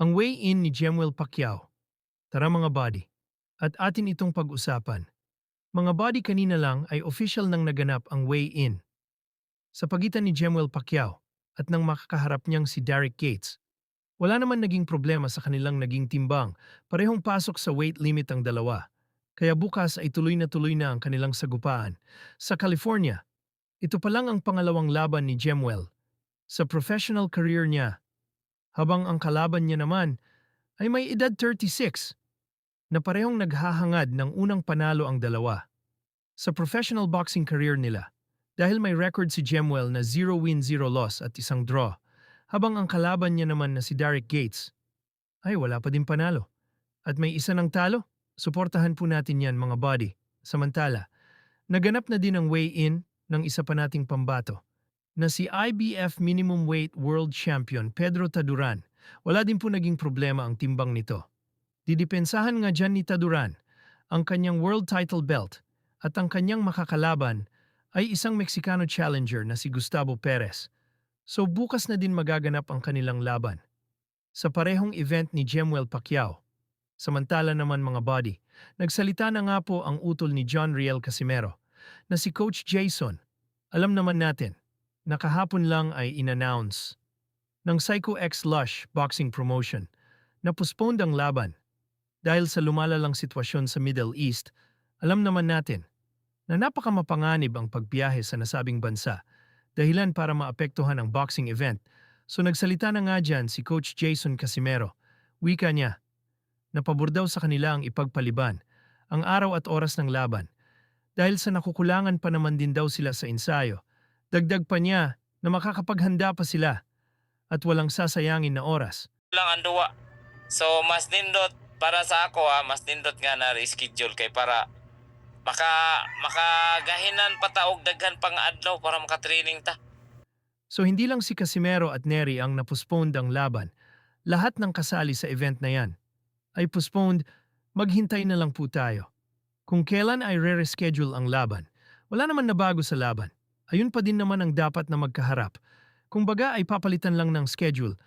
Ang weigh-in ni Jemuel Pacquiao. Tara mga buddy. At atin itong pag-usapan. Mga buddy, kanina lang ay official nang naganap ang weigh-in sa pagitan ni Jemuel Pacquiao at ng makakaharap niyang si Derek Gates. Wala naman naging problema sa kanilang naging timbang. Parehong pasok sa weight limit ang dalawa. Kaya bukas ay tuloy na ang kanilang sagupaan. Sa California, ito pa lang ang pangalawang laban ni Jemuel sa professional career niya, habang ang kalaban niya naman ay may edad 36 na parehong naghahangad ng unang panalo ang dalawa sa professional boxing career nila, dahil may record si Jemuel na 0 win 0 loss at isang draw, habang ang kalaban niya naman na si Derek Gates ay wala pa din panalo at may isa ng talo. Suportahan po natin yan mga buddy. Samantala, naganap na din ang weigh-in ng isa pa nating pambato na si IBF Minimum Weight World Champion Pedro Taduran. Wala din po naging problema ang timbang nito. Didepensahan nga dyan ni Taduran ang kanyang world title belt at ang kanyang makakalaban ay isang Meksikano challenger na si Gustavo Perez. So bukas na din magaganap ang kanilang laban sa parehong event ni Jemuel Pacquiao. Samantala naman mga buddy, nagsalita na nga po ang utol ni John Riel Casimero na si Coach Jason. Alam naman natin na kahapon lang ay inannounce ng Psycho X Lush Boxing Promotion na postponed ang laban dahil sa lumalalang sitwasyon sa Middle East. Alam naman natin na napakamapanganib ang pagbiyahe sa nasabing bansa, dahilan para maapektuhan ang boxing event. So nagsalita na nga dyan si Coach Jason Casimero. Wika niya, napabor daw sa kanila ang ipagpaliban ang araw at oras ng laban dahil sa nakukulangan pa naman din daw sila sa ensayo. Dagdag pa niya na makakapaghanda pa sila at walang sasayangin na oras. Lang ang duwa. So mas nindot para sa ako mas nindot nga na reschedule kay para makagahinan pataog daghan pang adlaw para makatraining ta. So hindi lang si Casimero at Neri ang napostponed ang laban. Lahat ng kasali sa event na yan ay postponed. Maghintay na lang po tayo kung kailan ay re-reschedule ang laban. Wala naman na bago sa laban. Ayun pa din naman ang dapat na magkaharap. Kung baga ay papalitan lang ng schedule